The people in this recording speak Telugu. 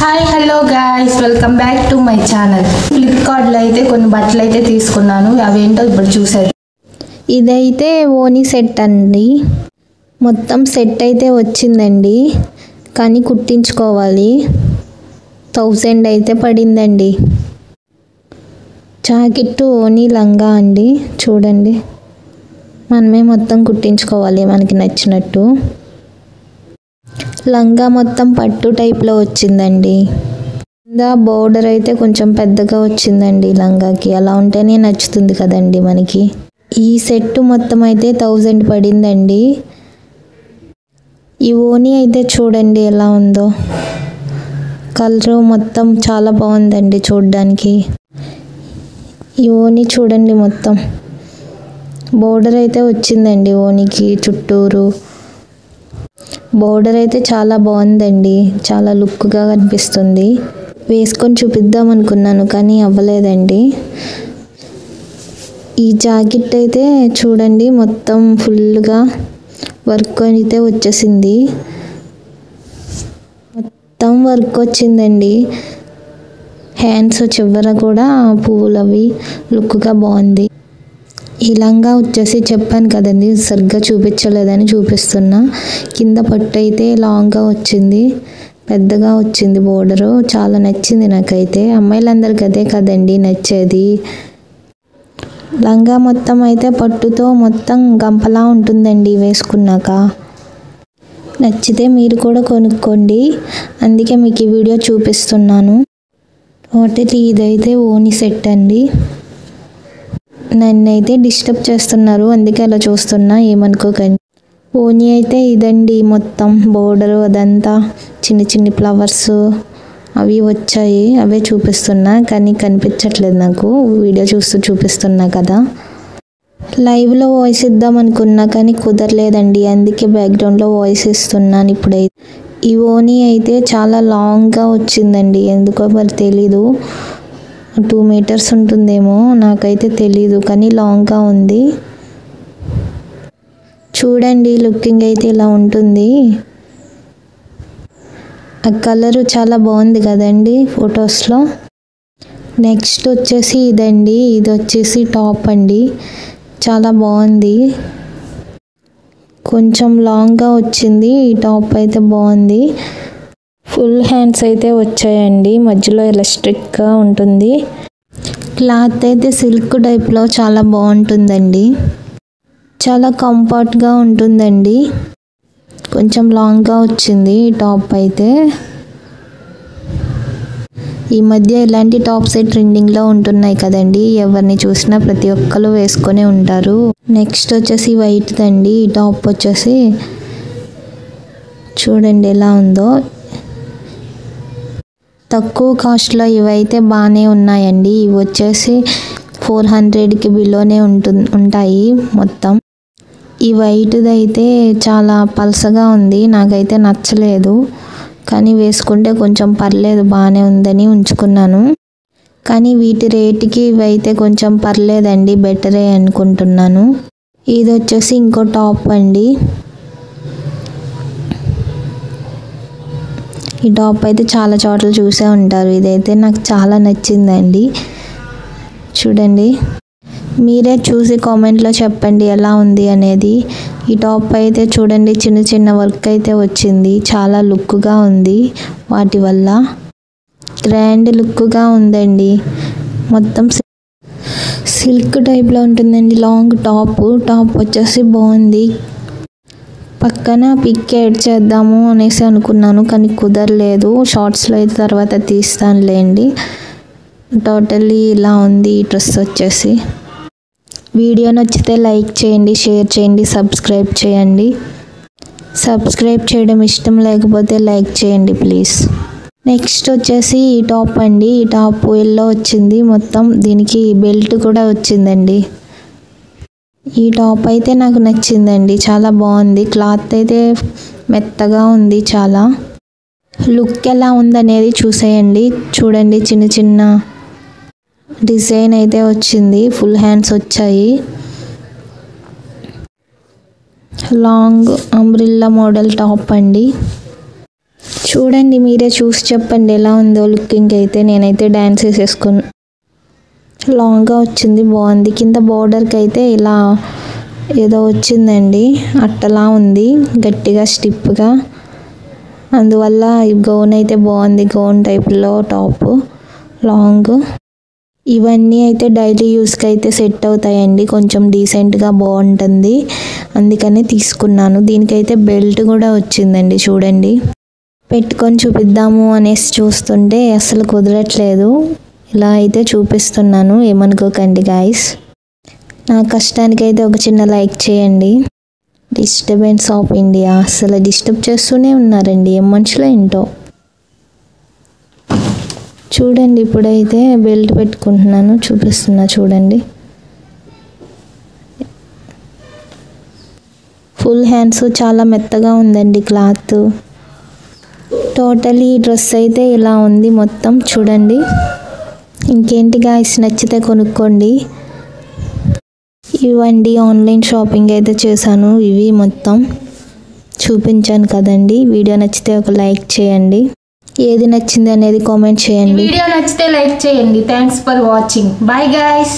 Hi hello guys, welcome back to my channel. ఫ్లిప్కార్ట్లో అయితే కొన్ని బట్టలు అయితే తీసుకున్నాను. అవేంటో ఇప్పుడు చూసేది. ఇదైతే ఓనీ సెట్ అండి. మొత్తం సెట్ అయితే వచ్చిందండి, కానీ కుట్టించుకోవాలి. 1000 అయితే పడిందండి. జాకెట్ ఓనీ లంగా అండి. చూడండి, మనమే మొత్తం కుట్టించుకోవాలి మనకి నచ్చినట్టు. లంగా మొత్తం పట్టు టైప్లో వచ్చిందండి. కింద బోర్డర్ అయితే కొంచెం పెద్దగా వచ్చిందండి లంగాకి. అలా ఉంటేనే నచ్చుతుంది కదండి మనకి. ఈ సెట్ మొత్తం అయితే 1000 పడిందండి. ఈ ఓనీ అయితే చూడండి ఎలా ఉందో. కలర్ మొత్తం చాలా బాగుందండి చూడడానికి. ఈ ఓనీ చూడండి, మొత్తం బోర్డర్ అయితే వచ్చిందండి ఓనీకి చుట్టూరు. బోర్డర్ అయితే చాలా బాగుందండి, చాలా లుక్గా కనిపిస్తుంది. వేసుకొని చూపిద్దాం అనుకున్నాను కానీ అవ్వలేదండి. ఈ జాకెట్ అయితే చూడండి, మొత్తం ఫుల్గా వర్క్ అయితే వచ్చేసింది. మొత్తం వర్క్ వచ్చిందండి. హ్యాండ్స్ చివర కూడా పువ్వులు అవి లుక్గా బాగుంది. ఈ లంగా వచ్చేసి చెప్పాను కదండి, సరిగ్గా చూపించలేదని చూపిస్తున్నా. కింద పట్టు అయితే లాంగ్గా వచ్చింది, పెద్దగా వచ్చింది బోర్డరు. చాలా నచ్చింది నాకైతే. అమ్మాయిలందరికీ అదే కదండి నచ్చేది. లంగా మొత్తం అయితే పట్టుతో మొత్తం గంపలా ఉంటుందండి వేసుకున్నాక. నచ్చితే మీరు కూడా కొనుక్కోండి, అందుకే మీకు ఈ వీడియో చూపిస్తున్నాను. టోటల్ ఇదైతే ఓనీ సెట్ అండి. నన్నైతే డిస్టర్బ్ చేస్తున్నారు, అందుకే అలా చూస్తున్నా, ఏమనుకోకండి. ఓనీ అయితే ఇదండి, మొత్తం బోర్డరు అదంతా చిన్న చిన్న ఫ్లవర్స్ అవి వచ్చాయి. అవే చూపిస్తున్నా కానీ కనిపించట్లేదు నాకు, వీడియో చూస్తూ చూపిస్తున్నా కదా. లైవ్లో వాయిస్ ఇద్దాం అనుకున్నా కానీ కుదరలేదండి, అందుకే బ్యాక్గ్రౌండ్లో వాయిస్ ఇస్తున్నాను ఇప్పుడైతే. ఈ ఓనీ అయితే చాలా లాంగ్గా వచ్చిందండి, ఎందుకో మరి తెలీదు. 2 మీటర్స్ ఉంటుందేమో, నాకైతే తెలీదు, కానీ లాంగ్గా ఉంది. చూడండి, లుకింగ్ అయితే ఇలా ఉంటుంది. ఆ కలరు చాలా బాగుంది కదండి ఫొటోస్లో. నెక్స్ట్ వచ్చేసి ఇదండి, ఇది వచ్చేసి టాప్ అండి. చాలా బాగుంది, కొంచెం లాంగ్గా వచ్చింది. ఈ టాప్ అయితే బాగుంది. ఫుల్ హ్యాండ్స్ అయితే వచ్చాయండి, మధ్యలో ఎలాస్టిక్గా ఉంటుంది. క్లాత్ అయితే సిల్క్ టైప్లో చాలా బాగుంటుందండి, చాలా కంఫర్ట్గా ఉంటుందండి. కొంచెం లాంగ్గా వచ్చింది ఈ టాప్ అయితే. ఈ మధ్య ఇలాంటి టాప్స్ ట్రెండింగ్లో ఉంటున్నాయి కదండి, ఎవరిని చూసినా ప్రతి ఒక్కరు వేసుకొని ఉంటారు. నెక్స్ట్ వచ్చేసి వైట్ దండి. ఈ టాప్ వచ్చేసి చూడండి ఎలా ఉందో. తక్కువ కాస్ట్లో ఇవైతే బాగానే ఉన్నాయండి. ఇవి వచ్చేసి 400కి బిలోనే ఉంటాయి మొత్తం. ఈ వైట్ది అయితే చాలా పల్సగా ఉంది, నాకైతే నచ్చలేదు. కానీ వేసుకుంటే కొంచెం పర్లేదు, బాగానే ఉందని ఉంచుకున్నాను. కానీ వీటి రేటుకి ఇవైతే కొంచెం పర్లేదండి, బెటరే అనుకుంటున్నాను. ఇది వచ్చేసి ఇంకో టాప్ అండి. ఈ టాప్ అయితే చాలా చోట్ల చూసే ఉంటారు. ఇదైతే నాకు చాలా నచ్చిందండి. చూడండి, మీరే చూసి కామెంట్లో చెప్పండి ఎలా ఉంది అనేది. ఈ టాప్ అయితే చూడండి, చిన్న చిన్న వర్క్ అయితే వచ్చింది, చాలా లుక్గా ఉంది. వాటి వల్ల గ్రాండ్ లుక్గా ఉందండి. మొత్తం సిల్క్ టైప్లో ఉంటుందండి. లాంగ్ టాప్ వచ్చేసి బాగుంది. పక్కన పిక్ యాడ్ చేద్దాము అనేసి అనుకున్నాను కానీ కుదరలేదు. షార్ట్స్లో అయితే తర్వాత తీస్తానులేండి. టోటల్లీ ఇలా ఉంది ఈ డ్రెస్ వచ్చేసి. వీడియో నచ్చితే లైక్ చేయండి, షేర్ చేయండి, సబ్స్క్రైబ్ చేయండి. సబ్స్క్రైబ్ చేయడం ఇష్టం లేకపోతే లైక్ చేయండి ప్లీజ్. నెక్స్ట్ వచ్చేసి ఈ టాప్ అండి. ఈ టాప్ ఎల్లో వచ్చింది మొత్తం, దీనికి బెల్ట్ కూడా వచ్చిందండి. ఈ టాప్ అయితే నాకు నచ్చిందండి, చాలా బాగుంది. క్లాత్ అయితే మెత్తగా ఉంది చాలా. లుక్ ఎలా ఉందనేది చూసేయండి. చూడండి, చిన్న చిన్న డిజైన్ అయితే వచ్చింది, ఫుల్ హ్యాండ్స్ వచ్చాయి. లాంగ్ అంబ్రిల్లా మోడల్ టాప్ అండి. చూడండి, మీరే చూసి చెప్పండి ఎలా ఉందో లుకింగ్ అయితే. నేనైతే డ్యాన్స్ వేసేసుకుని లాంగ్గా వచ్చింది, బాగుంది. కింద బోర్డర్కి అయితే ఇలా ఏదో వచ్చిందండి, అట్టలా ఉంది గట్టిగా స్టిప్గా. అందువల్ల ఈ గౌన్ అయితే బాగుంది, గౌన్ టైప్లో టాప్ లాంగ్. ఇవన్నీ అయితే డైలీ యూస్కి అయితే సెట్ అవుతాయండి, కొంచెం డీసెంట్గా బాగుంటుంది, అందుకని తీసుకున్నాను. దీనికైతే బెల్ట్ కూడా వచ్చిందండి, చూడండి. పెట్టుకొని చూపిద్దాము అనేసి చూస్తుంటే అసలు కుదరట్లేదు. ఇలా అయితే చూపిస్తున్నాను, ఏమనుకోకండి గాయస్. నా కష్టానికి అయితే ఒక చిన్న లైక్ చేయండి. డిస్టర్బెన్స్ ఆఫ్ ఇండియా అసలు డిస్టర్బ్ చేస్తూనే ఉన్నారండి, ఏం మనుషులో ఏంటో. చూడండి, ఇప్పుడైతే బెల్ట్ పెట్టుకుంటున్నాను, చూపిస్తున్నా చూడండి. ఫుల్ హ్యాండ్స్, చాలా మెత్తగా ఉందండి క్లాత్. టోటలీ డ్రెస్ అయితే ఇలా ఉంది మొత్తం, చూడండి. ఇంకేంటి గాయ్స్, నచ్చితే కొనుక్కోండి. ఇవండి ఆన్లైన్ షాపింగ్ అయితే చేశాను, ఇవి మొత్తం చూపించాను కదండి. వీడియో నచ్చితే ఒక లైక్ చేయండి, ఏది నచ్చింది అనేది కామెంట్ చేయండి. వీడియో నచ్చితే లైక్ చేయండి. Thanks for watching. Bye guys.